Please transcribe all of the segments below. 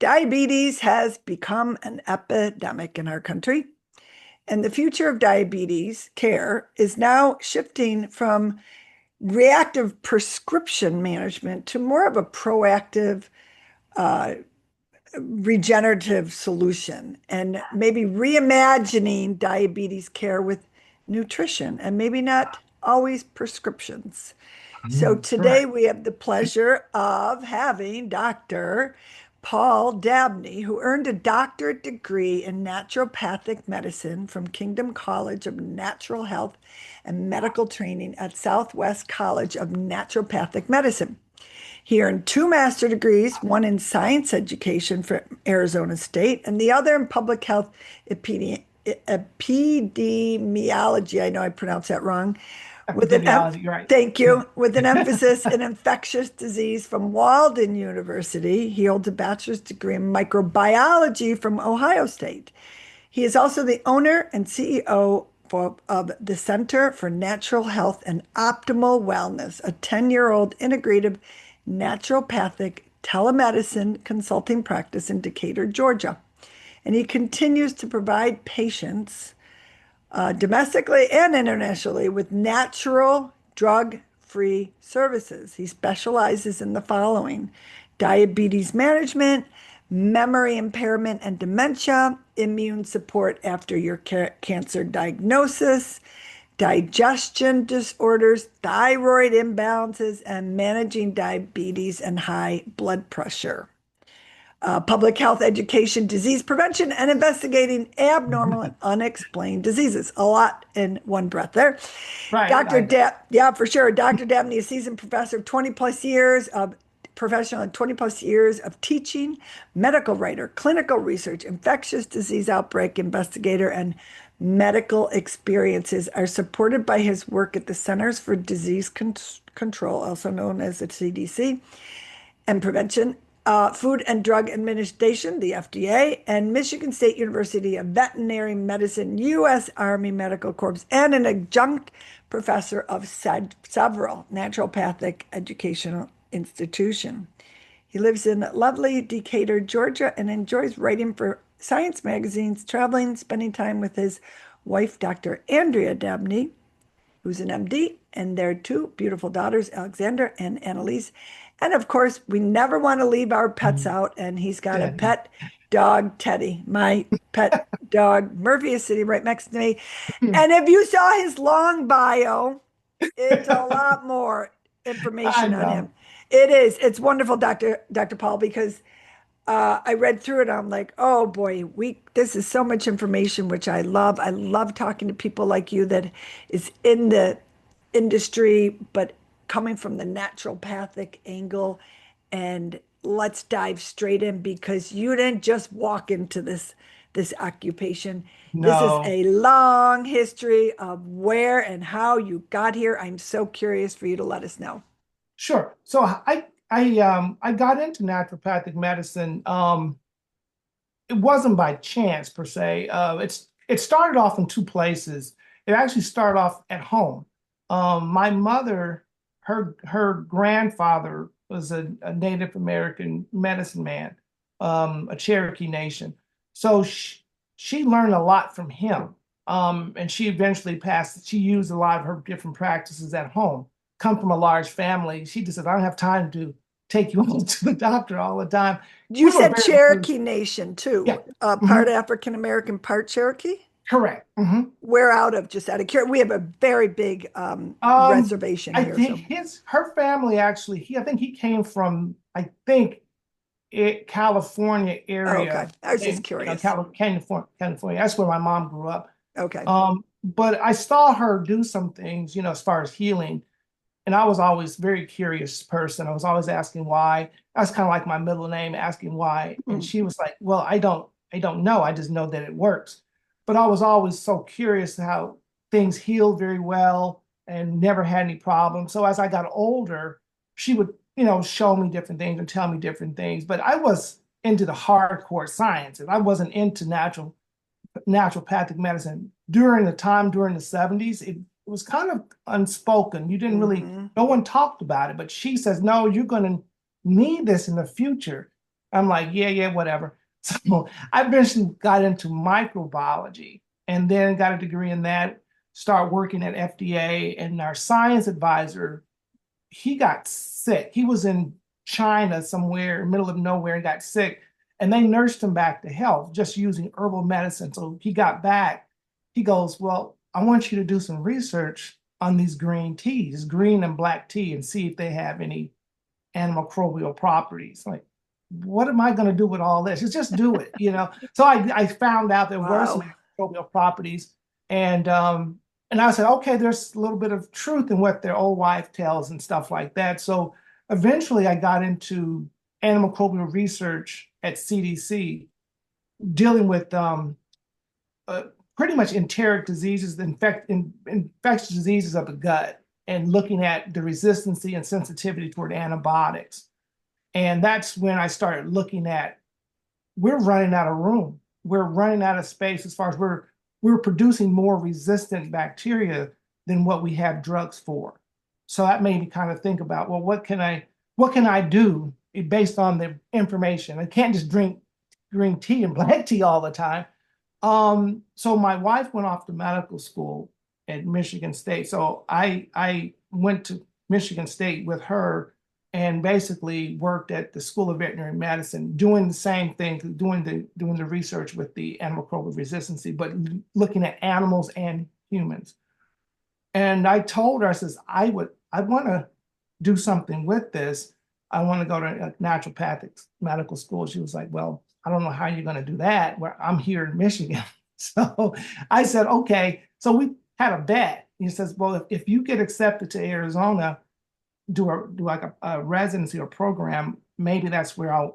Diabetes has become an epidemic in our country, and the future of diabetes care is now shifting from reactive prescription management to more of a proactive, uh, regenerative solution, and maybe reimagining diabetes care with nutrition and maybe not always prescriptions. So today Correct. we have the pleasure of having Dr. Paul Dabney, who earned a doctorate degree in naturopathic medicine from Kingdom College of Natural Health and Medical Training at Southwest College of Naturopathic Medicine. He earned two master degrees, one in science education from Arizona State and the other in public health epidemiology. I know I pronounced that wrong. With an Epidemiology, you're right. thank you, with an emphasis in infectious disease from Walden University. He holds a bachelor's degree in microbiology from Ohio State. He is also the owner and CEO of the Center for Natural Health and Optimal Wellness, a 10-year-old integrative naturopathic telemedicine consulting practice in Decatur, Georgia. And he continues to provide patients domestically and internationally with natural drug-free services. He specializes in the following: diabetes management, memory impairment and dementia, immune support after your cancer diagnosis, digestion disorders, thyroid imbalances, and managing diabetes and high blood pressure. Public health education, disease prevention, and investigating abnormal and unexplained diseases. A lot in one breath there. Right. Yeah, for sure. Dr. Dabney is seasoned professor of 20 plus years of professional and 20 plus years of teaching, medical writer, clinical research, infectious disease outbreak investigator, and medical experiences are supported by his work at the Centers for Disease Control, also known as the CDC, and Prevention, Food and Drug Administration, the FDA, and Michigan State University of Veterinary Medicine, U.S. Army Medical Corps, and an adjunct professor of several naturopathic educational institutions. He lives in lovely Decatur, Georgia, and enjoys writing for science magazines, traveling, spending time with his wife, Dr. Andrea Dabney, who's an MD, and their two beautiful daughters, Alexander and Annalise. And of course, we never want to leave our pets out. And he's got a Dead. pet dog, Teddy. My pet dog, Murphy, is sitting right next to me. And if you saw his long bio, it's a lot more I information on him. know. It is. It's wonderful, Dr. Paul, because I read through it. I'm like, oh boy, this is so much information, which I love. I love talking to people like you that is in the industry, but coming from the naturopathic angle. And let's dive straight in because you didn't just walk into this occupation. This is No. a long history of where and how you got here. I'm so curious for you to let us know. Sure. So I got into naturopathic medicine. It wasn't by chance per se. It started off in two places. It actually started off at home. My mother, her grandfather was a Native American medicine man, a Cherokee Nation. So she learned a lot from him. And she eventually passed. She used a lot of her different practices at home. Come from a large family. She just said, I don't have time to take you all to the doctor all the time. You We were said very, Cherokee Nation yeah. too, part Mhm. African American, part Cherokee. Correct. We're out of just out of curiosity. We have a very big Um, reservation I here. think So, her family actually, I think he came from, I think California oh, okay. area. I was just curious. California. That's where my mom grew up. Okay. But I saw her do some things, as far as healing. And I was always a very curious person. I was always asking why. That's kind of like my middle name, asking why. And Mm. she was like, well, I don't know. I just know that it works. But I was always so curious how things healed very well and never had any problems. So as I got older, she would, show me different things and tell me different things. But I was into the hardcore sciences. I wasn't into naturopathic medicine. During the 70s, it was kind of unspoken. You didn't really, Hmm. no one talked about it, but she says, no, you're going to need this in the future. I'm like, yeah, yeah, whatever. So I eventually got into microbiology and then got a degree in that, start working at FDA. And our science advisor, he got sick. He was in China somewhere, middle of nowhere, and got sick. And they nursed him back to health just using herbal medicine. So he got back. He goes, well, I want you to do some research on these green teas, green and black tea, and see if they have any antimicrobial properties. Like, what am I going to do with all this? Just do it, you know. So I found out there were some Wow. antimicrobial properties, and I said, okay, there's a little bit of truth in what their old wife tells and stuff like that. So eventually, I got into antimicrobial research at CDC, dealing with uh, pretty much enteric diseases, infectious diseases of the gut, and looking at the resistancy and sensitivity toward antibiotics. And that's when I started looking at, we're running out of room. We're running out of space as far as we're producing more resistant bacteria than what we have drugs for. So that made me kind of think about, well, what can I do based on the information? I can't just drink green tea and black tea all the time. So my wife went off to medical school at Michigan State. So I went to Michigan State with her and basically worked at the School of Veterinary Medicine, doing the same thing, doing the research with the antimicrobial resistancy, but looking at animals and humans. And I told her, I says, I want to do something with this. I want to go to a naturopathic medical school. She was like, well, I don't know how you're going to do that. Where I'm here in Michigan. So I said, okay. So we had a bet. He says, well, if you get accepted to Arizona, do like a residency or program, maybe that's where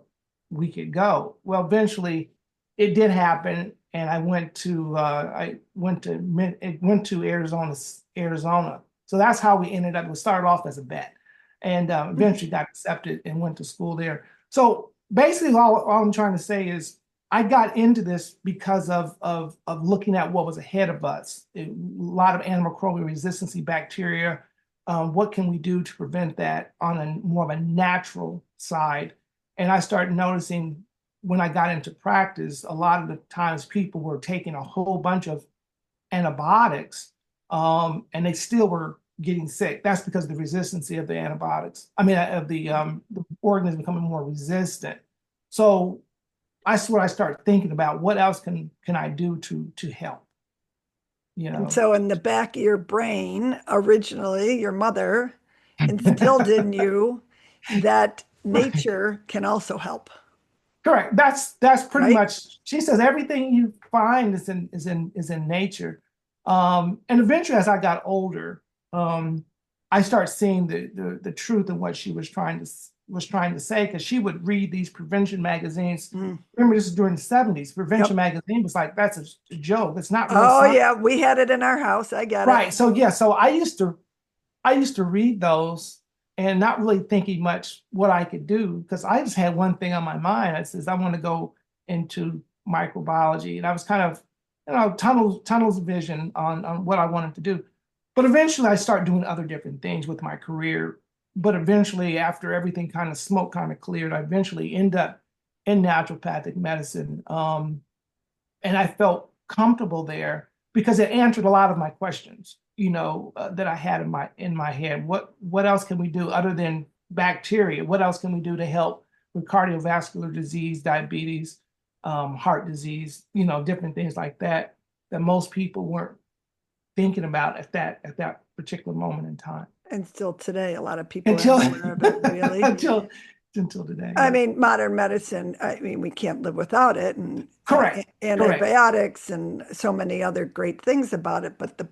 we could go. Well, eventually it did happen, and I went to Arizona. So that's how we ended up. We started off as a bet, and eventually got accepted and went to school there. So basically, all I'm trying to say is I got into this because of looking at what was ahead of us. A lot of antimicrobial resistancy bacteria. What can we do to prevent that on a more of a natural side? And I started noticing when I got into practice, a lot of the times people were taking a whole bunch of antibiotics, and they still were getting sick. That's because of the resistancy of the antibiotics. I mean, of the organism becoming more resistant. So that's what I started thinking about. What else can I do to help? You And know. so, in the back of your brain, originally, your mother instilled in you that nature can also help, Correct. That's pretty right? much. She says everything you find is in nature. And eventually, as I got older, I start seeing the truth of what she was trying to say, because she would read these prevention magazines. Mm. Remember, this is during the 70s. Prevention Yep. magazine was like, that's a joke. It's not real Oh, science. yeah, we had it in our house. I get it. Right. So yeah. So I used to read those and not really thinking much what I could do, because I just had one thing on my mind. I says I want to go into microbiology, and I was kind of, tunnels of vision on what I wanted to do. But eventually, I started doing other different things with my career. But eventually, after everything kind of smoke kind of cleared, I eventually end up in naturopathic medicine, and I felt comfortable there because it answered a lot of my questions, that I had in my head. What else can we do other than bacteria? What else can we do to help with cardiovascular disease, diabetes, heart disease, different things like that that most people weren't thinking about at that particular moment in time And still today, a lot of people until aren't aware of it, really. until until today. I Yeah. mean, modern medicine, I mean, we can't live without it, and Correct. Correct. antibiotics and so many other great things about it. But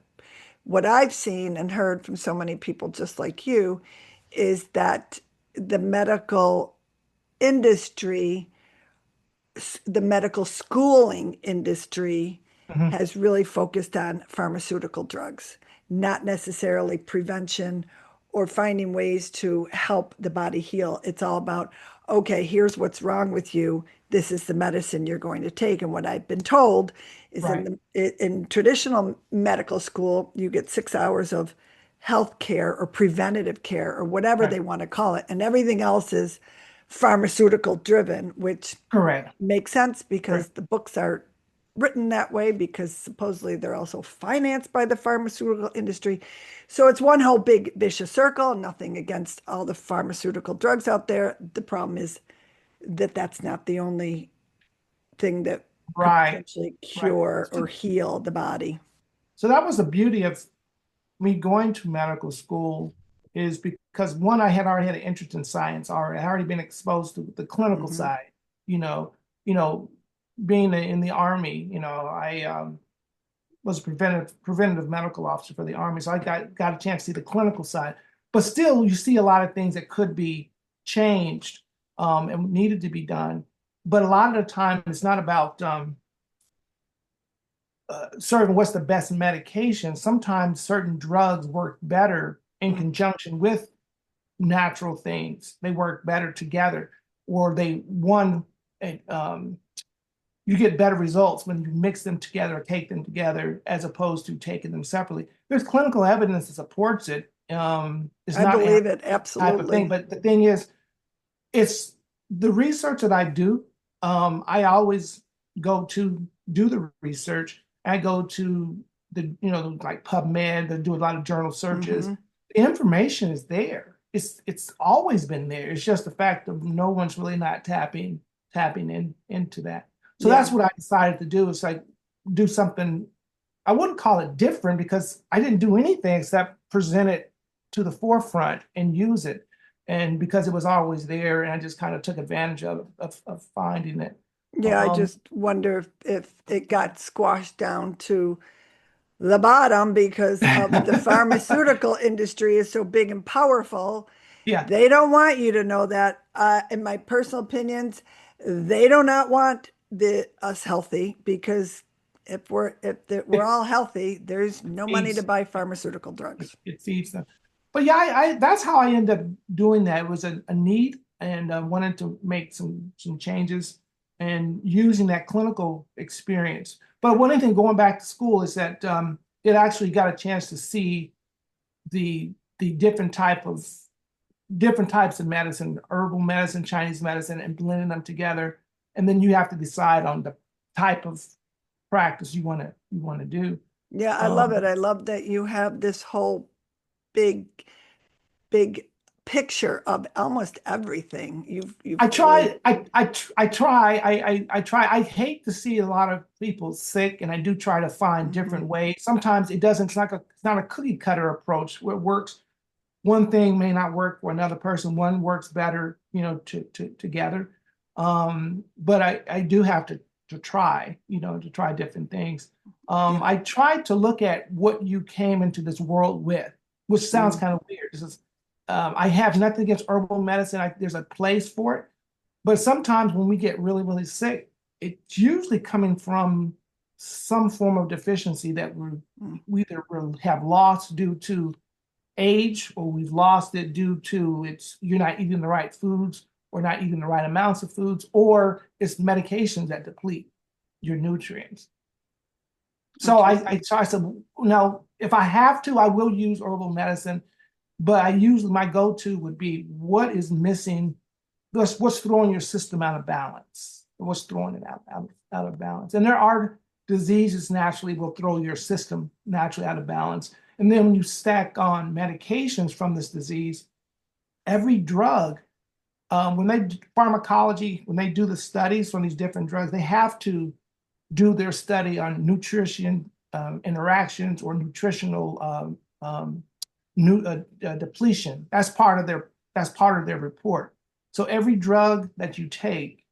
what I've seen and heard from so many people just like you is that the medical industry, the medical schooling industry Mhm. has really focused on pharmaceutical drugs, not necessarily prevention or finding ways to help the body heal. It's all about, okay, here's what's wrong with you. This is the medicine you're going to take. And what I've been told is Right. in traditional medical school, you get 6 hours of health care or preventative care or whatever Right. they want to call it. And everything else is pharmaceutical driven, which Correct. makes sense because Correct. the books are written that way because supposedly they're also financed by the pharmaceutical industry. So it's one whole big vicious circle. Nothing against all the pharmaceutical drugs out there. The problem is that that's not the only thing that could Right. potentially Right. cure or heal the body. So that was the beauty of me going to medical school, is because one, I had already had an interest in science already. I had already been exposed to the clinical Hmm. side, you know, you know, being in the army, I was a preventative medical officer for the army. So I got a chance to see the clinical side. But still, you see a lot of things that could be changed, and needed to be done. But a lot of the time, it's not about certain what's the best medication. Sometimes certain drugs work better in conjunction with natural things. They work better together, or you get better results when you mix them together or take them together as opposed to taking them separately. There's clinical evidence that supports it. It's I not a believe it type of thing, absolutely. but the thing is, it's the research that I do. I always go to do the research. I go to like PubMed, they do a lot of journal searches. Hmm. The information is there. It's always been there. It's just the fact of no one's really not tapping into that. So that's Yeah. what I decided to do, is like do something. I wouldn't call it different because I didn't do anything except present it to the forefront and use it. And because it was always there, and I just kind of took advantage of finding it. Yeah, I Um, just wonder if it got squashed down to the bottom because of the pharmaceutical industry is so big and powerful. yeah, They don't want you to know that. In my personal opinions, they do not want us healthy because if we're it all healthy, there's no money to feeds buy pharmaceutical drugs. it feeds them. But yeah, that's how I ended up doing that. It was a need, and I wanted to make some changes and using that clinical experience. But one thing going back to school is that it actually got a chance to see the different types of medicine, herbal medicine, Chinese medicine, and blending them together. And then you have to decide on the type of practice you want to do. Yeah, I love Um, it. I love that you have this whole big, big picture of almost everything. You've I really. try, I try, I try. I hate to see a lot of people sick, and I do try to find Mhm. different ways. Sometimes it doesn't, it's not a cookie cutter approach where it works. One thing may not work for another person. One works better, together. But I do have to try, to try different things. Yeah. I try to look at what you came into this world with, which sounds Mm. kind of weird. I have nothing against herbal medicine. There's a place for it, but sometimes when we get really, really sick, it's usually coming from some form of deficiency that Mm. we either have lost due to age, or we've lost it due to you're not eating the right foods or not eating the right amounts of foods, or it's medications that deplete your nutrients. So Interesting. I said, no, if I have to, I will use herbal medicine, but I usually my go-to would be what is missing, what's throwing your system out of balance, what's throwing it out of balance. And there are diseases naturally will throw your system naturally out of balance. And then when you stack on medications from this disease, every drug, when they pharmacology, when they do the studies on these different drugs, they have to do their study on nutrition interactions or nutritional depletion. That's part of their report. So every drug that you take,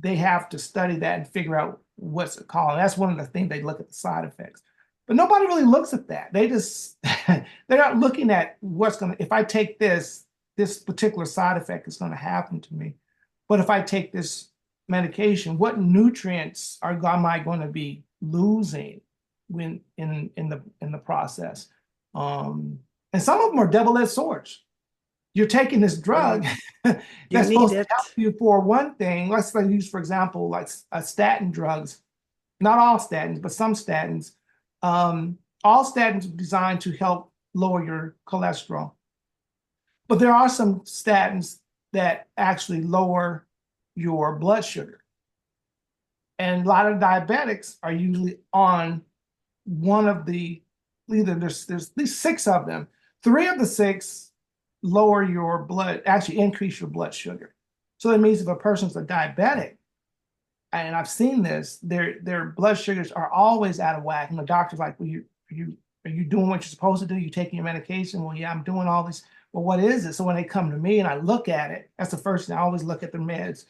they have to study that and figure out what's it called. And that's one of the things they look at the side effects. But nobody really looks at that. They just they're not looking at if I take this particular side effect is going to happen to me. But if I take this medication, what nutrients am I going to be losing when in the process? And some of them are double-edged swords. You're taking this Yeah. drug You that's need supposed to help it. you for one thing. Let's say use, for example, like statin drugs. Not all statins, but some statins. All statins are designed to help lower your cholesterol. But there are some statins that actually lower your blood sugar. And a lot of diabetics are usually on one of the, either there's at least 6 of them. 3 of the 6 lower your blood, actually increase your blood sugar. So that means if a person's a diabetic, and I've seen this, their blood sugars are always out of whack. And the doctor's like, well, are you doing what you're supposed to do? You taking your medication? Well, yeah, I'm doing all this. Well, what is it? So when they come to me and I look at it, that's the first thing. I always look at the meds.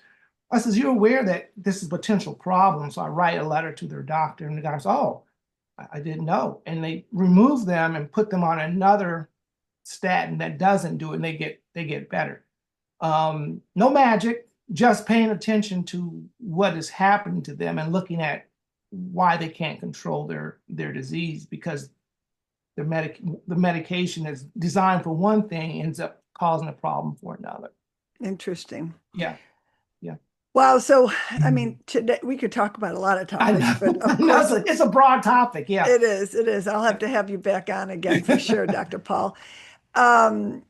I says, you're aware that this is a potential problem. So I write a letter to their doctor, and the guy says, oh, I didn't know. And they remove them and put them on another statin that doesn't do it, and they get better. No magic, just paying attention to what is happening to them and looking at why they can't control their disease, because the medication is designed for one thing, ends up causing a problem for another. Interesting. Yeah. Yeah. Wow. So, I mean, today we could talk about a lot of I topics, know. but of No, course, it's a broad topic. Yeah. it is. It is. I'll have to have you back on again for sure, Dr. Paul. Um,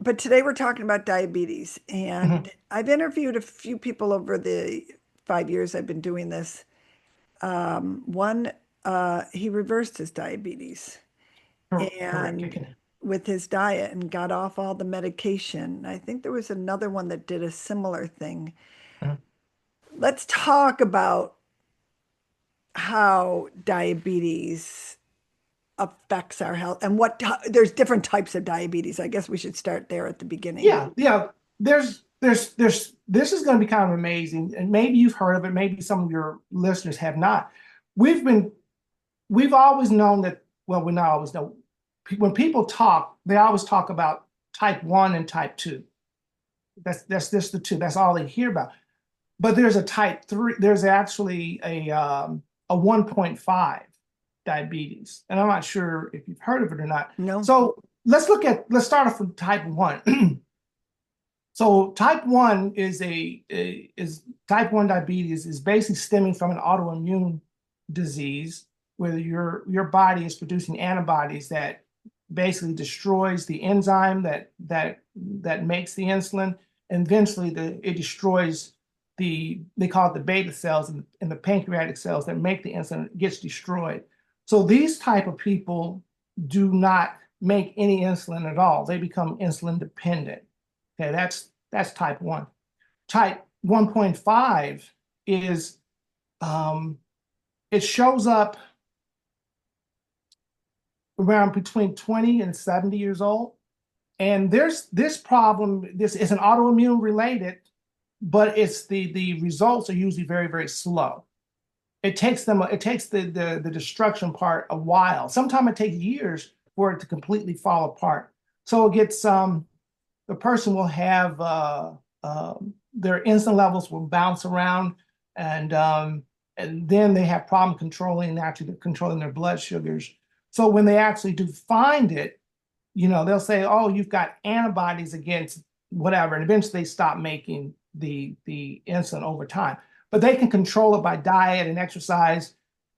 but today we're talking about diabetes, and I've interviewed a few people over the 5 years I've been doing this. One, he reversed his diabetes Correct. and with his diet and got off all the medication. I think there was another one that did a similar thing. Mhm. Let's talk about how diabetes affects our health and there's different types of diabetes. I guess we should start there at the beginning. Yeah. Yeah. This is going to be kind of amazing, and maybe you've heard of it. Maybe some of your listeners have not. We've always known that. Well, we not always know. When people talk, they always talk about type 1 and type 2. That's just the two. That's all they hear about. But there's a type 3. There's actually a 1.5 diabetes, and I'm not sure if you've heard of it or not. No. So let's start off with type 1. So type 1 is type 1 diabetes is basically stemming from an autoimmune disease where your body is producing antibodies that basically destroys the enzyme that makes the insulin, and eventually it destroys they call it the beta cells and the pancreatic cells that make the insulin. It gets destroyed. So these type of people do not make any insulin at all. They become insulin dependent. Okay, that's type 1. Type 1.5 is it shows up around between 20 and 70 years old. And there's this problem, this is an autoimmune related, but it's the results are usually very, very slow. It takes the destruction part a while. Sometimes it takes years for it to completely fall apart. So it gets the person will have their insulin levels will bounce around, and then they have problem controlling their blood sugars. So when they actually do find it, they'll say, "Oh, you've got antibodies against whatever," and eventually they stop making the insulin over time. But they can control it by diet and exercise.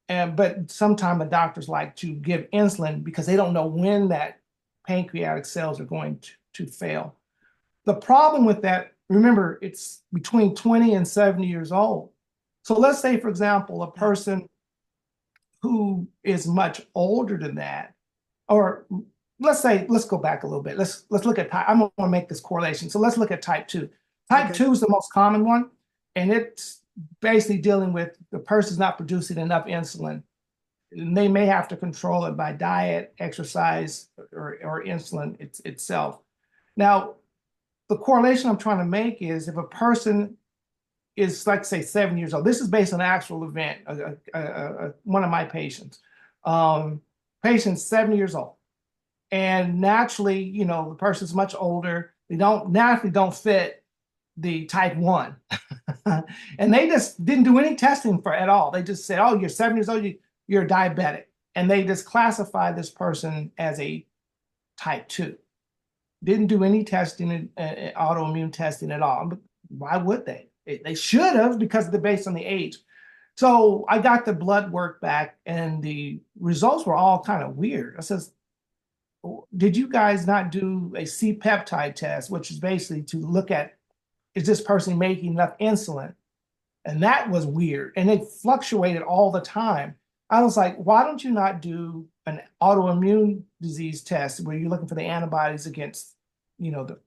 But sometimes the doctors like to give insulin because they don't know when that pancreatic cells are going to fail. The problem with that, remember, it's between 20 and 70 years old. So let's say, for example, a person who is much older than that, or let's go back a little bit. Let's look at type. I'm going to make this correlation. So let's look at type 2. Type 2 is the most common one, and it's basically dealing with the person's not producing enough insulin. And they may have to control it by diet, exercise, or insulin itself. Now, the correlation I'm trying to make is if a person is, like, say, 7 years old. This is based on an actual event, one of my patients. Patient's 7 years old. And naturally, the person's much older. They naturally don't fit the type 1. And they just didn't do any testing for at all. They just said, "Oh, you're 7 years old, you're diabetic." And they just classified this person as a type 2. Didn't do any testing, autoimmune testing at all. But why would they? They should have, because they're based on the age. So I got the blood work back, and the results were all kind of weird. I says, did you guys not do a C-peptide test, which is basically to look at, is this person making enough insulin? And that was weird. And it fluctuated all the time. I was like, why don't you not do an autoimmune disease test where you're looking for the antibodies against, the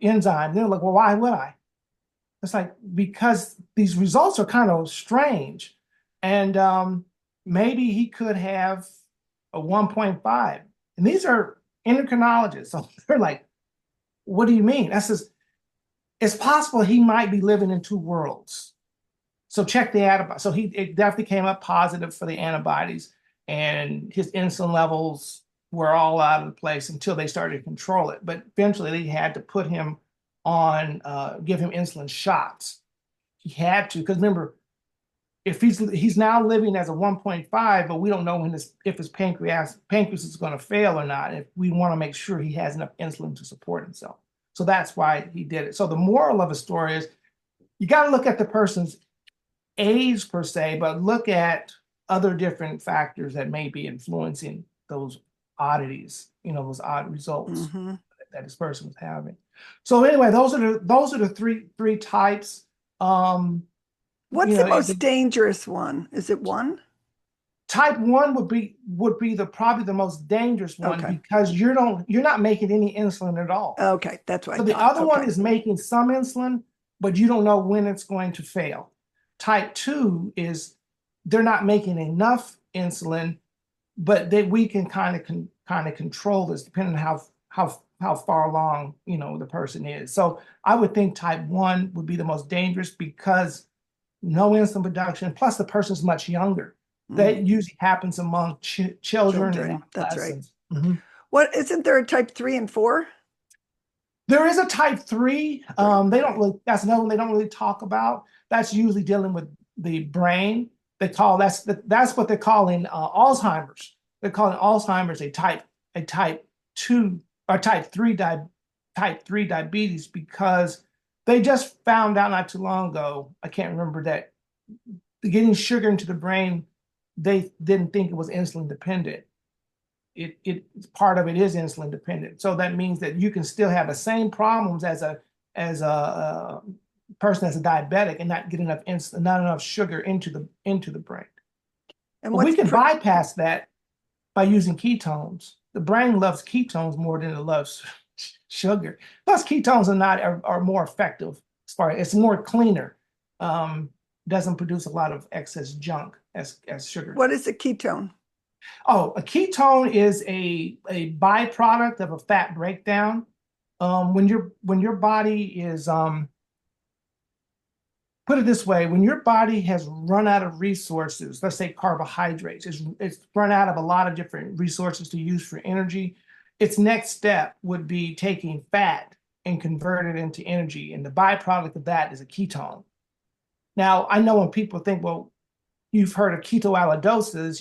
enzyme? And they're like, well, why would I? It's like, because these results are kind of strange. And maybe he could have a 1.5. And these are endocrinologists. So they're like, what do you mean? I says, it's possible he might be living in two worlds. So check the antibodies. So it definitely came up positive for the antibodies, and his insulin levels were all out of the place until they started to control it. But eventually they had to put him on, give him insulin shots. He had to, because remember, if he's now living as a 1.5, but we don't know if his pancreas is going to fail or not. If we want to make sure he has enough insulin to support himself. So that's why he did it. So the moral of the story is you got to look at the person's age per se, but look at other different factors that may be influencing those oddities, those odd results that this person was having. So anyway, those are the three types. What's the most dangerous one? Is it one? Type 1 would be probably the most dangerous one, because you're not making any insulin at all. Okay, that's what I thought. The other one is making some insulin, but you don't know when it's going to fail. Type 2 is they're not making enough insulin, but we can kind of control this depending on how far along the person is. So I would think type 1 would be the most dangerous because no insulin production, plus the person's much younger. That usually happens among children and that's right. What, isn't there a type 3 and 4? There is a type 3. That's another one they don't really talk about. That's usually dealing with the brain. That's what they're calling Alzheimer's. They're calling Alzheimer's a type 2 or type 3 diabetes, because they just found out not too long ago, I can't remember, that getting sugar into the brain, they didn't think it was insulin dependent. Part of it is insulin dependent. So that means that you can still have the same problems as a person that's a diabetic and not get enough insulin, not enough sugar into the brain. And we can bypass that by using ketones. The brain loves ketones more than it loves sugar. Plus, ketones are more effective as far as it's more cleaner. Doesn't produce a lot of excess junk as sugar. What is a ketone? Oh, a ketone is a byproduct of a fat breakdown. When your body is put it this way, when your body has run out of resources, let's say carbohydrates, it's run out of a lot of different resources to use for energy, its next step would be taking fat and convert it into energy. And the byproduct of that is a ketone. Now, I know when people think, well, you've heard of ketoacidosis,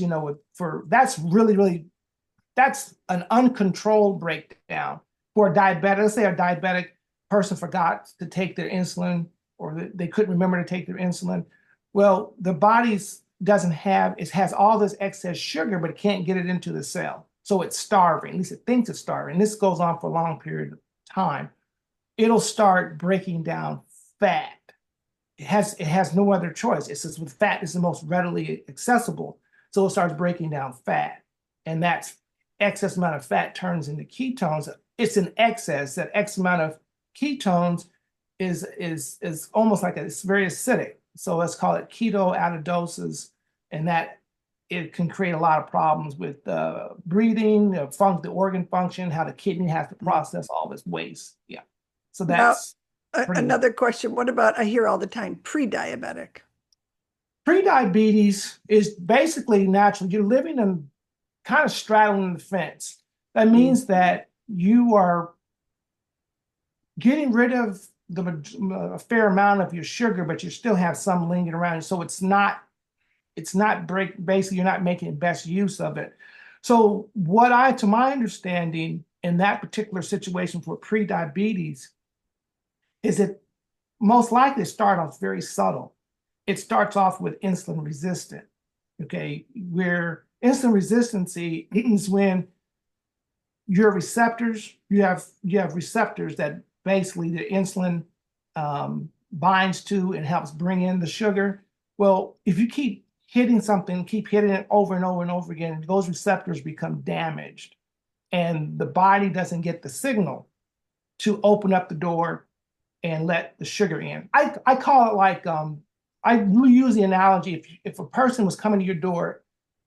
that's an uncontrolled breakdown. For a diabetic, let's say a diabetic person forgot to take their insulin, or they couldn't remember to take their insulin. Well, the body has all this excess sugar, but it can't get it into the cell. So it's starving, at least it thinks it's starving. This goes on for a long period of time. It'll start breaking down fat. It has no other choice. It's just with fat is the most readily accessible. So it starts breaking down fat. And that excess amount of fat turns into ketones. It's an excess. That X amount of ketones is almost like it's very acidic. So let's call it ketoacidosis. And that it can create a lot of problems with breathing, the organ function, how the kidney has to process all this waste. Yeah. So that's another question. What about, I hear all the time, pre-diabetic? Pre-diabetes is basically natural. You're living in kind of straddling the fence. That means that you are getting rid of a fair amount of your sugar, but you still have some lingering around. So basically you're not making best use of it. So to my understanding, in that particular situation for pre-diabetes, is it most likely start off very subtle. It starts off with insulin resistant, okay? Where insulin resistancy is when your receptors, you have receptors that basically the insulin binds to and helps bring in the sugar. Well, if you keep hitting something, keep hitting it over and over and over again, those receptors become damaged, and the body doesn't get the signal to open up the door and let the sugar in. I call it like I use the analogy, if a person was coming to your door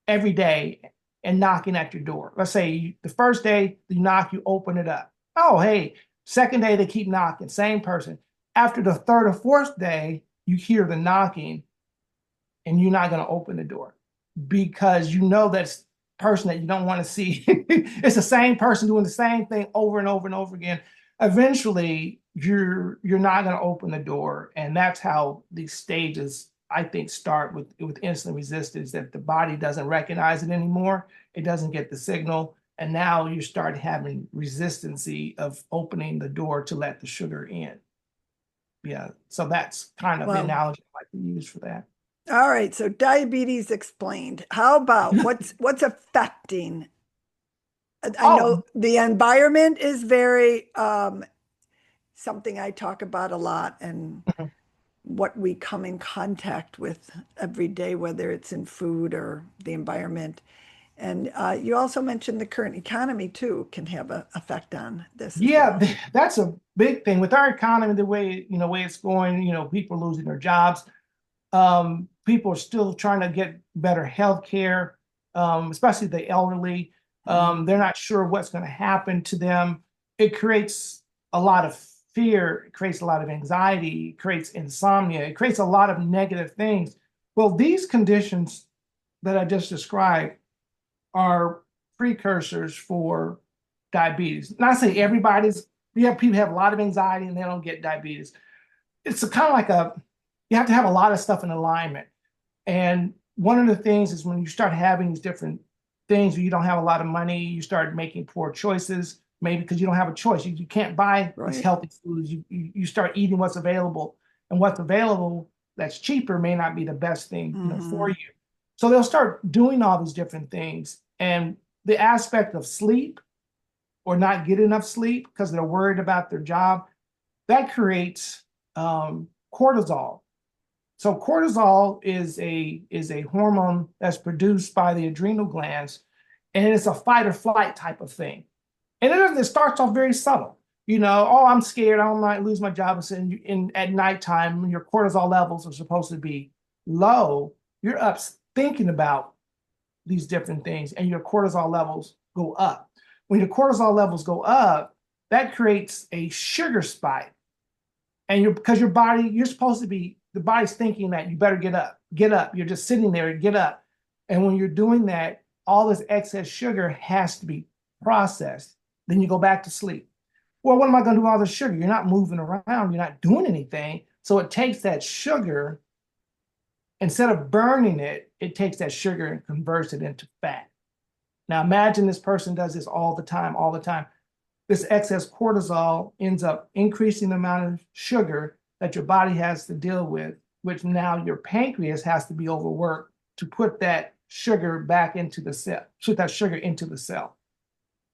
every day and knocking at your door. Let's say the first day you knock, you open it up. Oh, hey. Second day they keep knocking, same person. After the third or fourth day, you hear the knocking and you're not going to open the door because you know that's person that you don't want to see. It's the same person doing the same thing over and over and over again. Eventually, you're not going to open the door, and that's how these stages, I think, start with insulin resistance, that the body doesn't recognize it anymore. It doesn't get the signal. And now you start having resistancy of opening the door to let the sugar in. Yeah. So that's kind of the analogy I like to use for that. All right. So diabetes explained. How about what's affecting? I know the environment is very something I talk about a lot, and what we come in contact with every day, whether it's in food or the environment. And you also mentioned the current economy too can have an effect on this. Yeah, that's a big thing with our economy. The way it's going, people are losing their jobs. People are still trying to get better health care, especially the elderly. They're not sure what's going to happen to them. It creates a lot of fear. It creates a lot of anxiety. It creates insomnia. It creates a lot of negative things. Well, these conditions that I just described are precursors for diabetes. Not saying people have a lot of anxiety and they don't get diabetes. It's kind of like you have to have a lot of stuff in alignment. And one of the things is when you start having these different things where you don't have a lot of money, you start making poor choices, maybe because you don't have a choice. You can't buy these healthy foods. You start eating what's available, and what's available that's cheaper may not be the best thing for you. So they'll start doing all these different things. And the aspect of sleep or not getting enough sleep because they're worried about their job, that creates cortisol. So cortisol is a hormone that's produced by the adrenal glands, and it's a fight or flight type of thing. And it starts off very subtle. I'm scared, I might lose my job. And at nighttime, when your cortisol levels are supposed to be low, you're up thinking about these different things, and your cortisol levels go up. When your cortisol levels go up, that creates a sugar spike. And because your body, the body's thinking that you better get up. You're just sitting there, get up. And when you're doing that, all this excess sugar has to be processed. Then you go back to sleep. Well, what am I going to do with all this sugar? You're not moving around. You're not doing anything. So it takes that sugar, instead of burning it, it takes that sugar and converts it into fat. Now imagine this person does this all the time. This excess cortisol ends up increasing the amount of sugar that your body has to deal with, which now your pancreas has to be overworked to put that sugar back into the cell,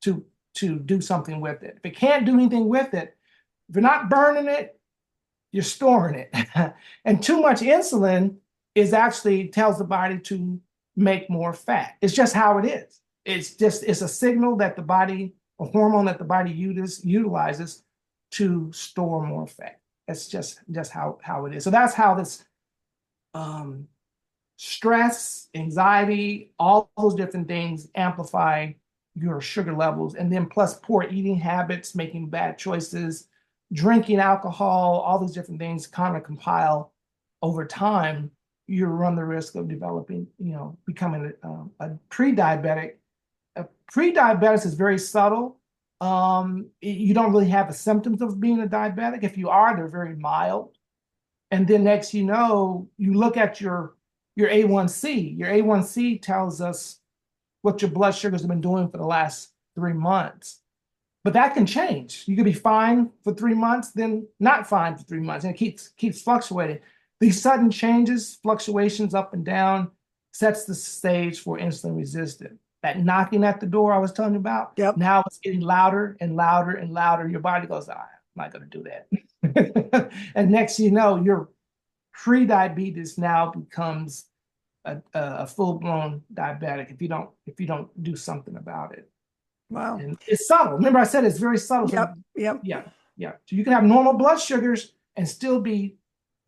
to do something with it. If it can't do anything with it, if you're not burning it, you're storing it. And too much insulin actually tells the body to make more fat. It's just how it is. It's a signal that a hormone that the body utilizes to store more fat. That's just how it is. So that's how this stress, anxiety, all those different things amplify your sugar levels. And then plus poor eating habits, making bad choices, drinking alcohol, all these different things kind of compile over time. You run the risk of developing, becoming a pre-diabetic. Pre-diabetes is very subtle. You don't really have the symptoms of being a diabetic. If you are, they're very mild. And then next, you look at your A1C. Your A1C tells us what your blood sugars have been doing for the last 3 months. But that can change. You could be fine for 3 months, then not fine for 3 months, and it keeps fluctuating. These sudden changes, fluctuations up and down, sets the stage for insulin resistance. that knocking at the door I was telling you about. Yep. Now it's getting louder and louder and louder. Your body goes, I'm not going to do that. And next you know, your pre-diabetes now becomes a full-blown diabetic if you don't do something about it. Wow. And it's subtle. Remember, I said it's very subtle. So, Yep. Yep. yeah, yeah. So you can have normal blood sugars and still be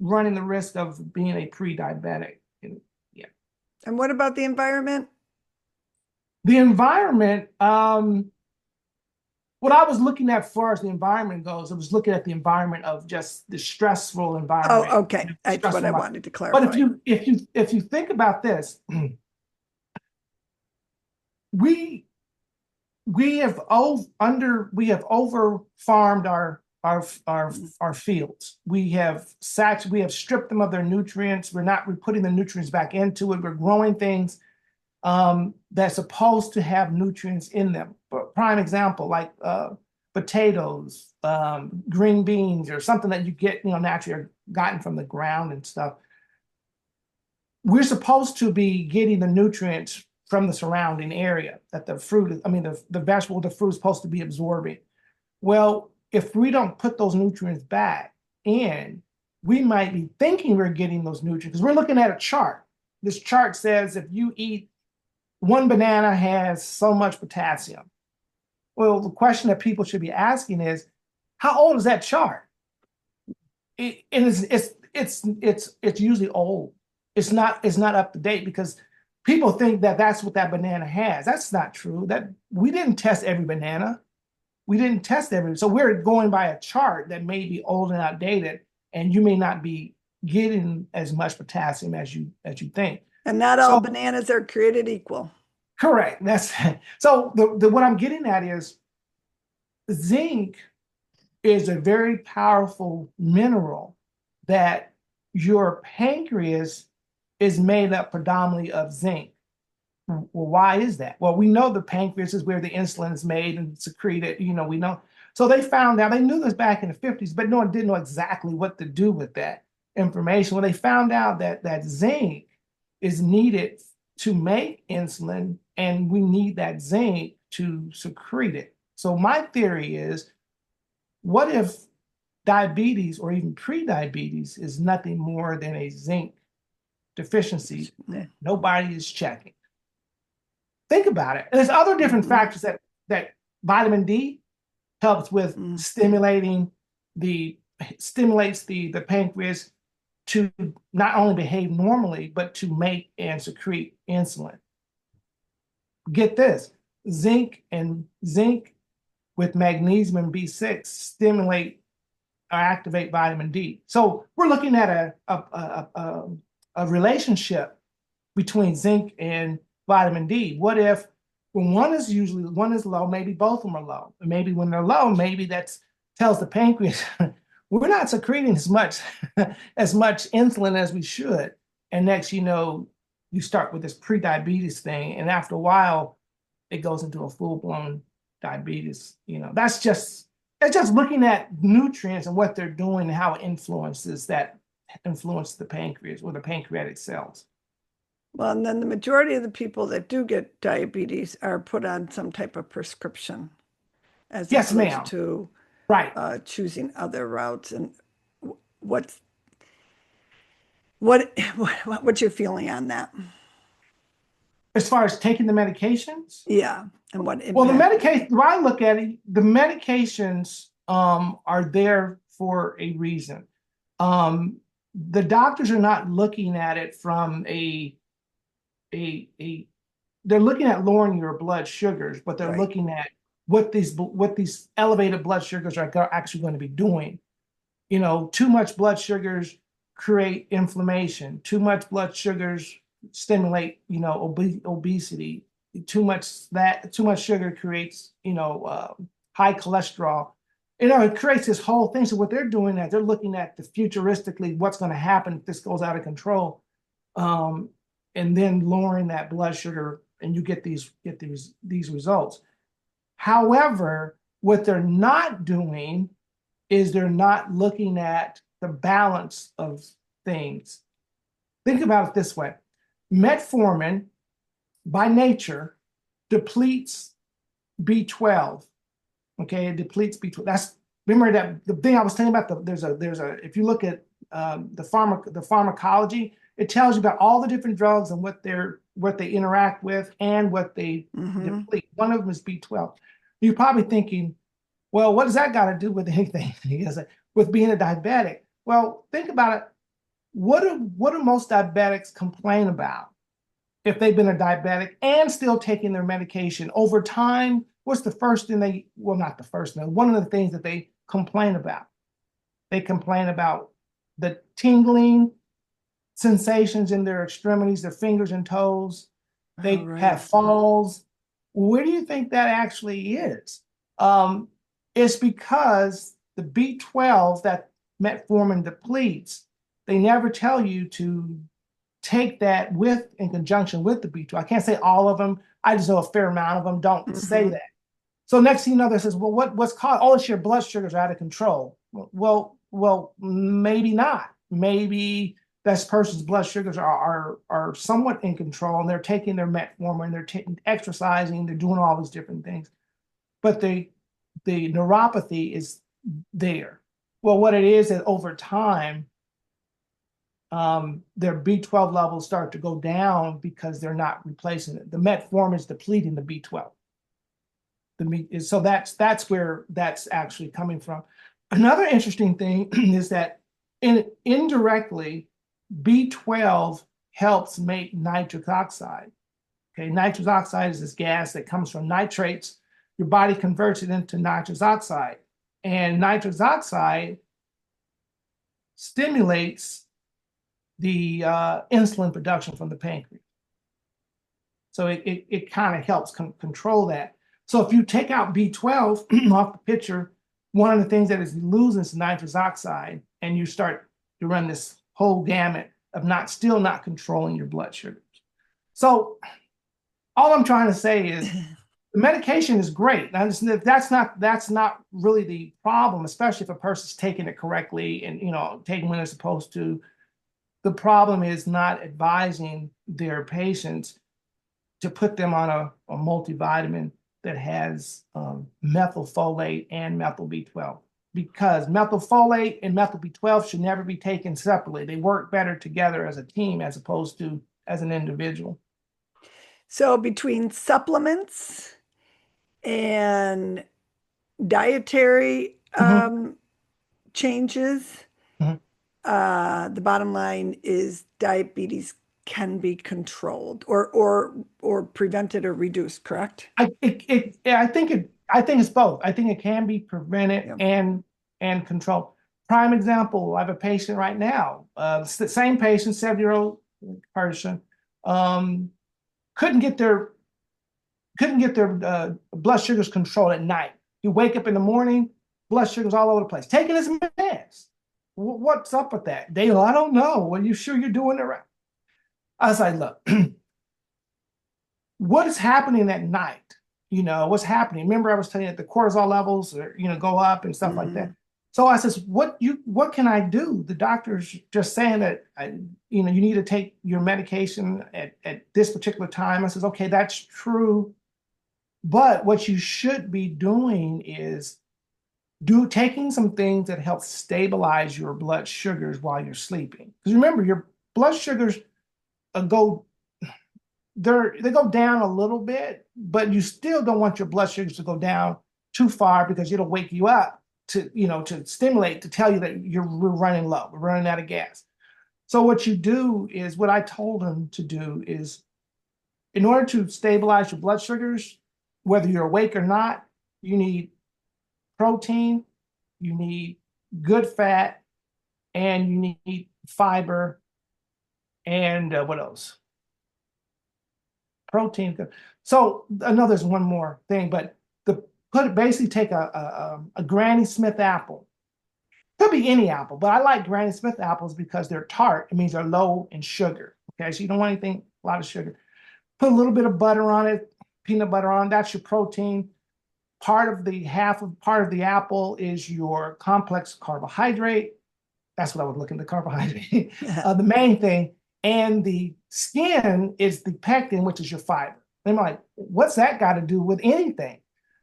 running the risk of being a pre-diabetic. And, yeah. And what about the environment? The environment, what I was looking at as far as the environment goes, I was looking at the environment of just the stressful environment. Oh, okay. That's what I wanted to clarify. But if you think about this, we have over farmed our fields. We have stripped them of their nutrients. We're putting the nutrients back into it. We're growing things that's supposed to have nutrients in them. For prime example, like potatoes, green beans, or something that you get, naturally or gotten from the ground and stuff. We're supposed to be getting the nutrients from the surrounding area that the fruit, the vegetable, the fruit is supposed to be absorbing. Well, if we don't put those nutrients back in, we might be thinking we're getting those nutrients because we're looking at a chart. This chart says if you eat one banana has so much potassium. Well, the question that people should be asking is, how old is that chart? It's usually old. It's not up to date because people think that that's what that banana has. That's not true. That we didn't test every banana. We didn't test every. So we're going by a chart that may be old and outdated, and you may not be getting as much potassium as you think. And not all bananas are created equal. Correct. That's so. What I'm getting at is zinc is a very powerful mineral that your pancreas is made up predominantly of zinc. Well, why is that? Well, we know the pancreas is where the insulin is made and secreted. We know. So they found out, they knew this back in the 50s, but no one didn't know exactly what to do with that information. Well, they found out that zinc is needed to make insulin, and we need that zinc to secrete it. So my theory is, what if diabetes or even pre-diabetes is nothing more than a zinc deficiency that nobody is checking? Think about it. And there's other different factors that vitamin D helps with stimulates the pancreas to not only behave normally, but to make and secrete insulin. Get this, zinc with magnesium and B6 stimulate or activate vitamin D. So we're looking at a relationship between zinc and vitamin D. What if when one is low, maybe both of them are low. And maybe when they're low, maybe that tells the pancreas, we're not secreting as much insulin as we should. And next, you start with this pre-diabetes thing, and after a while, it goes into a full-blown diabetes. That's just looking at nutrients and what they're doing and how it influences the pancreas or the pancreatic cells. Well, and then the majority of the people that do get diabetes are put on some type of prescription as Yes, opposed ma'am. to choosing other routes. And what's your feeling on that? As far as taking the medications? Yeah. And what impact? Well, the medication, when I look at it, the medications are there for a reason. The doctors are not looking at it from they're looking at lowering your blood sugars, but they're looking at what these elevated blood sugars are actually going to be doing. Too much blood sugars create inflammation. Too much blood sugars stimulate, obesity. Too much sugar creates, high cholesterol. It creates this whole thing. So what they're doing is they're looking at the futuristically what's going to happen if this goes out of control, and then lowering that blood sugar, and you get these results. However, what they're not doing is they're not looking at the balance of things. Think about it this way: metformin, by nature, depletes B12. Okay, it depletes B12. Remember that the thing I was telling you about. There's a if you look at the pharmacology, it tells you about all the different drugs and what they interact with and what they deplete. One of them is B12. You're probably thinking, well, what does that got to do with anything? With being a diabetic? Well, think about it. What do most diabetics complain about if they've been a diabetic and still taking their medication over time? What's the first thing not the first thing, one of the things that they complain about? They complain about the tingling sensations in their extremities, their fingers and toes. They have falls. Where do you think that actually is? It's because the B12 that metformin depletes, they never tell you to take that in conjunction with the B12. I can't say all of them. I just know a fair amount of them don't say that. So next thing you know, they says, well, what's caused? Oh, it's your blood sugars are out of control. Well, maybe not. Maybe this person's blood sugars are somewhat in control, and they're taking their metformin, they're exercising, they're doing all these different things. But the neuropathy is there. Well, what it is that over time, their B12 levels start to go down because they're not replacing it. The metformin is depleting the B12. So that's where that's actually coming from. Another interesting thing is that indirectly, B12 helps make nitric oxide. Okay, nitrous oxide is this gas that comes from nitrates. Your body converts it into nitrous oxide, and nitrous oxide stimulates the insulin production from the pancreas. So it kind of helps control that. So if you take out B12 off the picture, one of the things that is losing is nitrous oxide, and you start to run this whole gamut of still not controlling your blood sugars. So all I'm trying to say is the medication is great. That's not really the problem, especially if a person's taking it correctly and taking when they're supposed to. The problem is not advising their patients to put them on a multivitamin that has methylfolate and methyl B12, because methylfolate and methyl B12 should never be taken separately. They work better together as a team as opposed to as an individual. So between supplements and dietary changes, the bottom line is diabetes can be controlled or prevented or reduced, correct? I think it's both. I think it can be prevented and controlled. Prime example, I have a patient right now, the same patient, 7-year-old person, couldn't get their blood sugars controlled at night. You wake up in the morning, blood sugars all over the place, taking his meds. What's up with that? I don't know. Well, you sure you're doing it right? I was like, look, what is happening at night? What's happening? Remember, I was telling you that the cortisol levels go up and stuff like that. So I says, what can I do? The doctor's just saying that you need to take your medication at this particular time. I says, okay, that's true. But what you should be doing is taking some things that help stabilize your blood sugars while you're sleeping. Because remember, your blood sugars they go down a little bit, but you still don't want your blood sugars to go down too far, because it'll wake you up to stimulate, to tell you that we're running low, we're running out of gas. So what you do is, what I told him to do is, in order to stabilize your blood sugars, whether you're awake or not, you need protein, you need good fat, and you need fiber, and what else? Protein. So I know there's one more thing, but basically take a Granny Smith apple. Could be any apple, but I like Granny Smith apples because they're tart. It means they're low in sugar. Okay, so you don't want a lot of sugar. Put a little bit of butter on it, peanut butter on. That's your protein. Part of the apple is your complex carbohydrate. That's what I was looking at, the carbohydrate. The main thing. And the skin is the pectin, which is your fiber. And I'm like, what's that got to do with anything?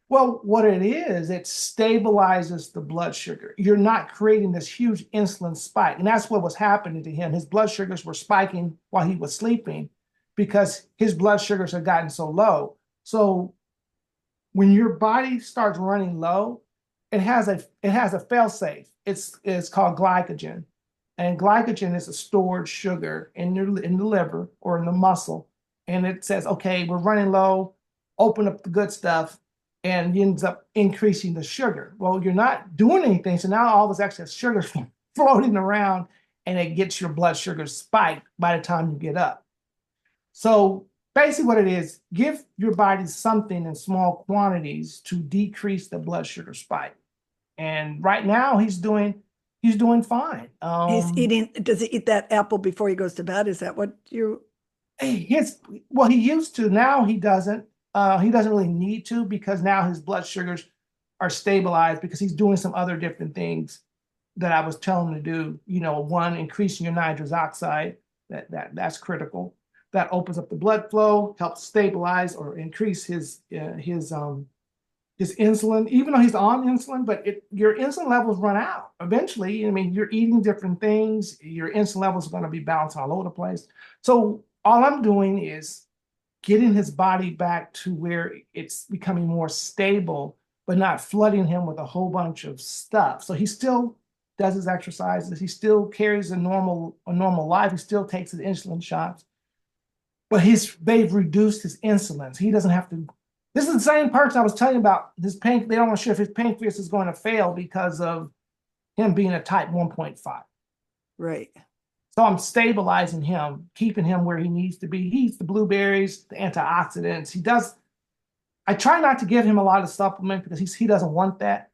Well, what it is, it stabilizes the blood sugar. You're not creating this huge insulin spike. And that's what was happening to him. His blood sugars were spiking while he was sleeping because his blood sugars had gotten so low. So when your body starts running low, it has a fail safe. It's called glycogen, and glycogen is a stored sugar in the liver or in the muscle, and it says, okay, we're running low, open up the good stuff, and it ends up increasing the sugar. Well, you're not doing anything, so now all this excess sugar is floating around, and it gets your blood sugar spiked by the time you get up. So basically what it is, give your body something in small quantities to decrease the blood sugar spike. And right now he's doing fine. Does he eat that apple before he goes to bed? Is that what you? His well, he used to. Now he doesn't. He doesn't really need to because now his blood sugars are stabilized because he's doing some other different things that I was telling him to do. One, increasing your nitrous oxide. That's critical. That opens up the blood flow, helps stabilize or increase his insulin, even though he's on insulin, but your insulin levels run out eventually. I mean, you're eating different things, your insulin levels are going to be bounced all over the place. So all I'm doing is getting his body back to where it's becoming more stable, but not flooding him with a whole bunch of stuff. So he still does his exercises, he still carries a normal life, he still takes his insulin shots, but they've reduced his insulin. So he doesn't have to. This is the same person I was telling you about. They don't know sure if his pancreas is going to fail because of him being a type 1.5. Right. So I'm stabilizing him, keeping him where he needs to be. He eats the blueberries, the antioxidants. He does. I try not to give him a lot of supplement because he doesn't want that.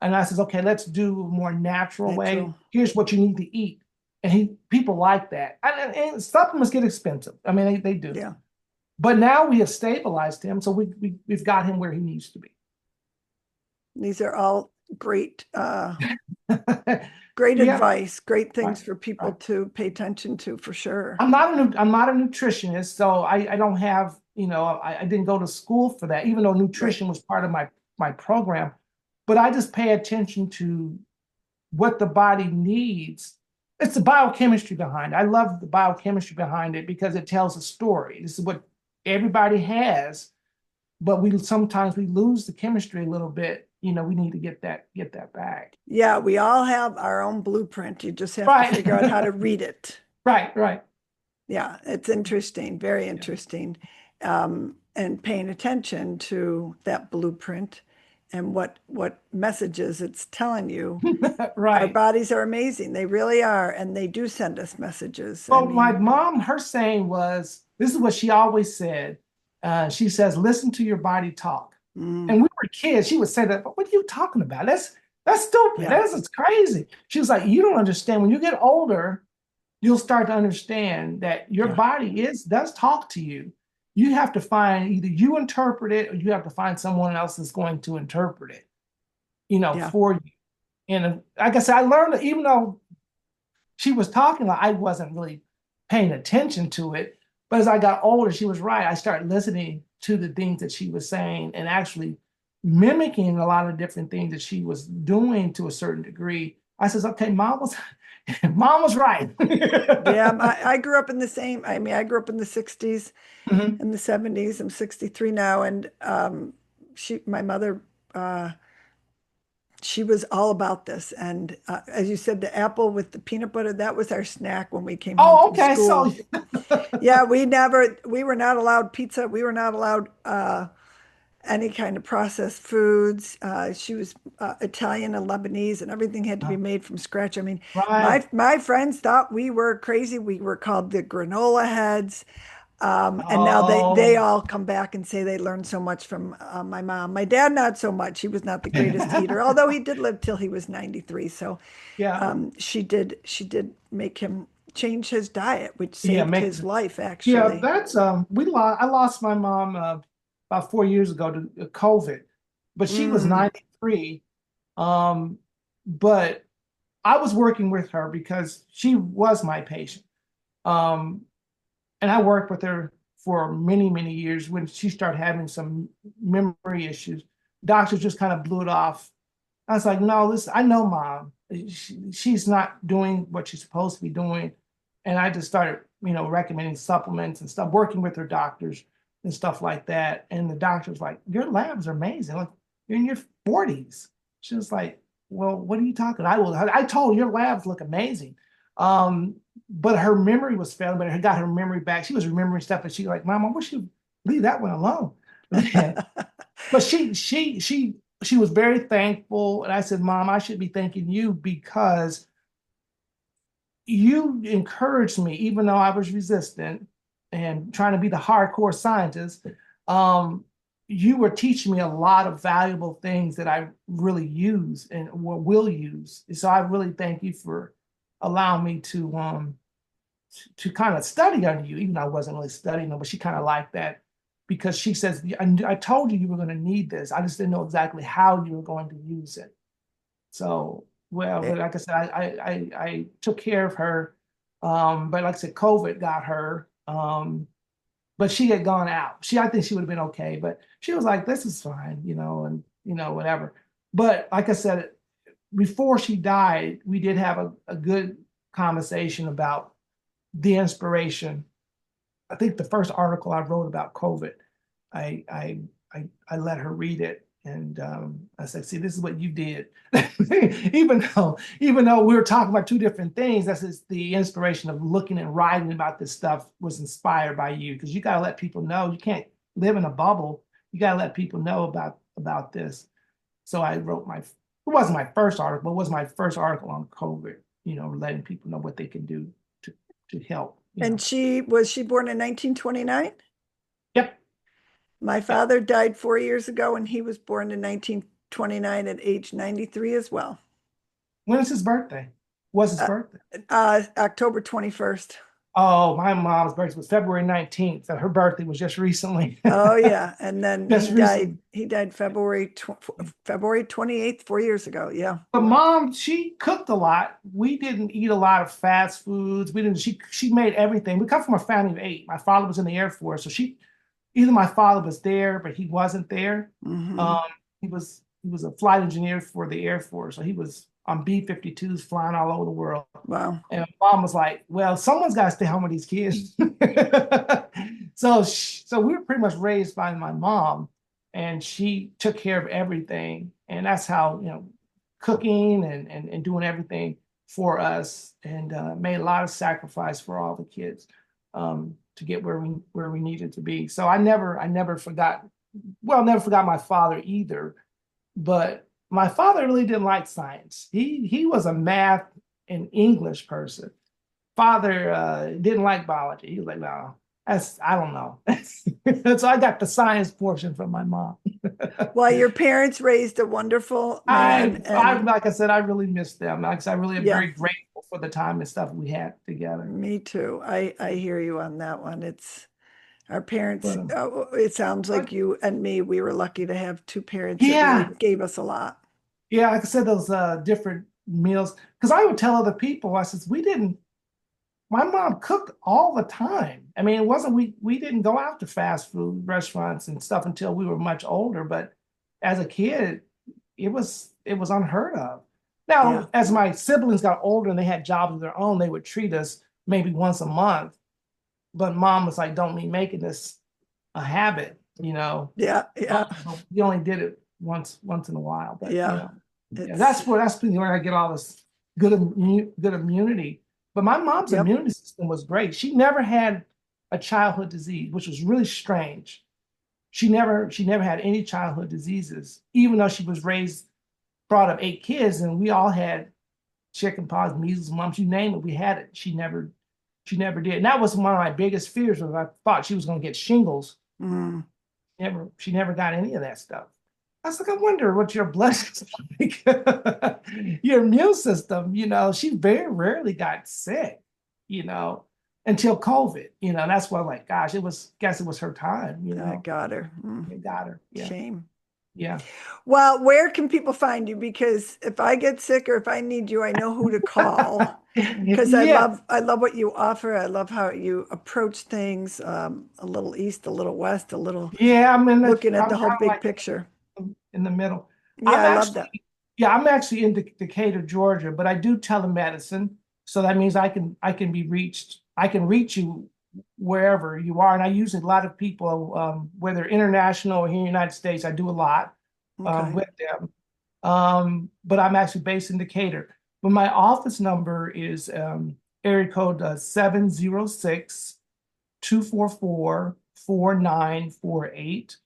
And I says, okay, let's do a more natural way. Here's what you need to eat. And people like that. And supplements get expensive. I mean, they do. Yeah. But now we have stabilized him, so we've got him where he needs to be. These are all great, great Yeah, advice, great right, things for people right. to pay attention to for sure. I'm not a nutritionist, so I don't have, I didn't go to school for that, even though Right. nutrition was part of my program. But I just pay attention to what the body needs. It's the biochemistry behind it. I love the biochemistry behind it because it tells a story. This is what everybody has, but sometimes we lose the chemistry a little bit. We need to get that back. Yeah, we all have our own blueprint. You just have to Right. figure out how to read it. Right, right. Yeah, it's interesting, very Yeah. interesting. And paying attention to that blueprint and what messages it's telling you. Our Right. bodies are amazing. They really are. And they do send us messages. I Well, my mean, mom, her saying was, this is what she always said. She says, listen to your body talk. And mm, we were kids. She would say that, but what are you talking about? That's stupid. yeah, That's crazy. She was like, you don't understand. When you get older, you'll start to understand that your yeah, body does talk to you. You have to find either you interpret it or you have to find someone else that's going to interpret it, yeah, for you. And like I said, I learned that even though she was talking, like I wasn't really paying attention to it. But as I got older, she was right. I started listening to the things that she was saying and actually mimicking a lot of different things that she was doing to a certain degree. I says, okay, mom was right. yeah. I grew up in the same. I mean, I grew up in the 60s Mhm. and the 70s. I'm 63 now. And my mother, she was all about this. And as you said, the apple with the peanut butter, that was our snack when we came home Oh, from okay. So school. Yeah, we were not allowed pizza. We were not allowed any kind of processed foods. She was Italian and Lebanese, and everything had to be made from scratch. I mean, right. my friends thought we were crazy. We were called the granola heads. And now they Oh. all come back and say they learned so much from my mom. My dad, not so much. He was not the greatest eater, although he did live till he was 93. So Yeah. she did make him change his diet, which Yeah. saved his life Yeah, actually. that's I lost my mom about 4 years ago to COVID, but she was Mm, 93. Um, but I was working with her because she was my patient. Um, and I worked with her for many, many years. When she started having some memory issues, doctors just kind of blew it off. I was like, no, listen, I know mom. She's not doing what she's supposed to be doing. And I just started, recommending supplements and stuff, working with her doctors and stuff like that. And the doctor's like, your labs are amazing. Like, you're in your 40s. She was like, well, what are you talking? I told her, your labs look amazing. But her memory was failing, but I got her memory back. She was remembering stuff, and she like, Mom, I wish you'd leave that one alone. But she was very thankful. And I said, Mom, I should be thanking you because you encouraged me, even though I was resistant and trying to be the hardcore scientist. You were teaching me a lot of valuable things that I really use and will use. So I really thank you for allowing me to kind of study under you, even though I wasn't really studying them, but she kind of liked that because she says, I told you were going to need this. I just didn't know exactly how you were going to use it. So, well, Eh, like I said, I took care of her. But like I said, COVID got her. But she had gone out. I think she would have been okay, but she was like, this is fine, and whatever. But like I said, before she died, we did have a good conversation about the inspiration. I think the first article I wrote about COVID, I I I let her read it, and I said, "See, this is what you did." even though we were talking about two different things, that's just the inspiration of looking and writing about this stuff was inspired by you because you got to let people know you can't live in a bubble. You got to let people know about this. So I wrote it wasn't my first article, but it was my first article on COVID. Letting people know what they can do to help. And was she born in 1929? Yep. My Yep. father died 4 years ago, and he was born in 1929 at age 93 as well. When is his birthday? Was his Uh, birthday? October 21st. Oh, my mom's birthday was February 19th. So her birthday was just recently. Oh yeah, and then Just he died. recently. He died February 28th, 4 years ago. Yeah. But mom, she cooked a lot. We didn't eat a lot of fast foods. We didn't. She made everything. We come from a family of 8. My father was in the Air Force, so either my father was there, but he wasn't there. Hmm. Um, he was a flight engineer for the Air Force, so he was on B-52s flying all over the world. Wow. And mom was like, "Well, someone's got to stay home with these kids." So we were pretty much raised by my mom, and she took care of everything, and that's how cooking and doing everything for us, and made a lot of sacrifice for all the kids to get where we needed to be. So I never forgot. Well, never forgot my father either, but my father really didn't like science. He was a math and English person. Father didn't like biology. He was like, no, I don't know. So I got the science portion from my mom. Well, your parents raised a wonderful man, I and like I said, I really miss them. Like I said, I really am yeah, very grateful for the time and stuff we had together. me too. I hear you on that one. It's our parents. But It sounds like you and me. We were lucky to have two parents that really yeah, gave us a lot. yeah, like I said, those different meals. Because I would tell other people, I says, we didn't. My mom cooked all the time. I mean, it wasn't we didn't go out to fast food restaurants and stuff until we were much older. But as a kid, it was unheard of. Yeah. Now, as my siblings got older and they had jobs of their own, they would treat us maybe once a month. But mom was like, "Don't be making this a habit," you know. Yeah. Yeah. We only did it once in a while, but Yeah. yeah, It's that's where I get all this good immunity. But my mom's yep. immunity system was great. She never had a childhood disease, which was really strange. She never had any childhood diseases, even though she was brought up 8 kids, and we all had chicken pox, measles, mumps, you name it, we had it. She never did. And that was one of my biggest fears was I thought she was going to get shingles. Mm. She never got any of that stuff. I was like, I wonder what your blood is like. Your immune system, she very rarely got sick, you know, until COVID, that's why, like, gosh, guess it was her time, I got her. It got her. Yeah. Shame. Yeah. Well, where can people find you? Because if I get sick or if I need you, I know who to call. because Yeah, I love what you offer. I love how you approach things, a little east, a little west, a little yeah, looking at I'm the whole kind of big like picture. in the middle. Yeah, I'm I love that. actually, yeah, I'm actually in Decatur, Georgia, but I do telemedicine. So that means I can be reached, I can reach you wherever you are. And I use a lot of people, whether international or here in the United States, I do a lot Okay. with them. But I'm actually based in Decatur. But my office number is area code 706 244 4948.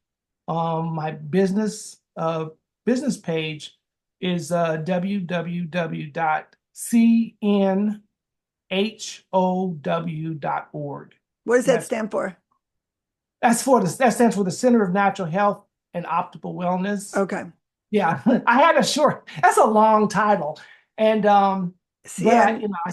My business page is www.cnhow.org. What does And that stand for? that stands for the Center of Natural Health and Optimal Wellness. Okay. Yeah, I had a short. That's a long title, and but I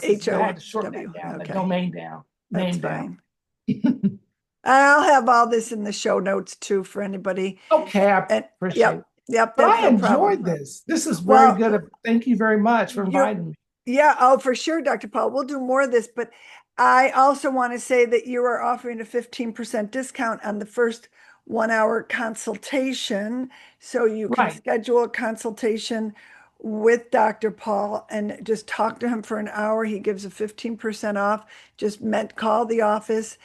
just I had to shorten that CNHOW. down, the Okay. domain down, That's name down. fine. I'll have all this in the show notes too for anybody. Okay, I And appreciate it. yep, yep, But that's I no problem. enjoyed this. This is very Well, good. Thank you very much for you're, inviting me. yeah, oh, for sure, Dr. Paul. We'll do more of this, but I also want to say that you are offering a 15% discount on the first 1 hour consultation. So you can Right. schedule a consultation with Dr. Paul and just talk to him for an hour. He gives a 15% off. Just call the office,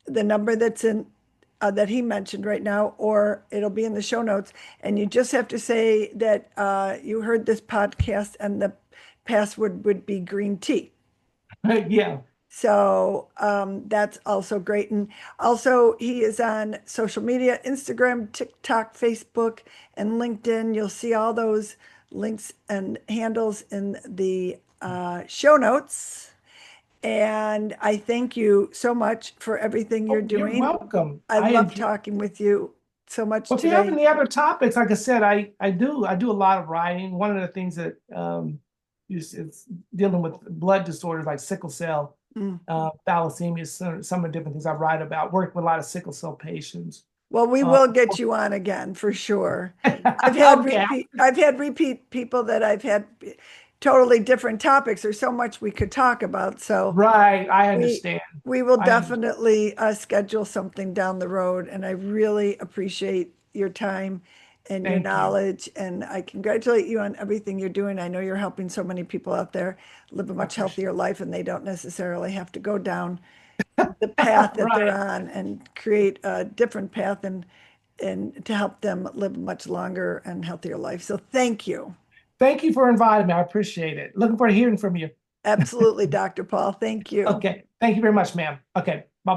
the number that's in that he mentioned right now, or it'll be in the show notes. And you just have to say that you heard this podcast and the password would be green tea. Yeah. So that's also great. And also, he is on social media, Instagram, TikTok, Facebook, and LinkedIn. You'll see all those links and handles in the show notes. And I thank you so much for everything you're Oh, you're doing. welcome. I I love enjoy. talking with you so much Well, if you have today. any other topics, like I said, I do a lot of writing. One of the things that is dealing with blood disorders like sickle cell, Mm. thalassemia, some of the different things I write about. Work with a lot of sickle cell patients. Well, we Uh, will get you on again for sure. okay, I've had repeat people that I've had totally different topics. There's so much we could talk about. So right. I we understand. we will I understand. definitely schedule something down the road. And I really appreciate your time and your Thank you. knowledge. And I congratulate you on everything you're doing. I know you're helping so many people out there live a I much appreciate healthier life, and they don't necessarily have to go down the path that they're Right. on and create a different path and to help them live a much longer and healthier life. So thank you. Thank you for inviting me. I appreciate it. Looking forward to hearing from you. Absolutely, Dr. Paul. Thank you. Okay. Thank you very much, ma'am. Okay. Bye.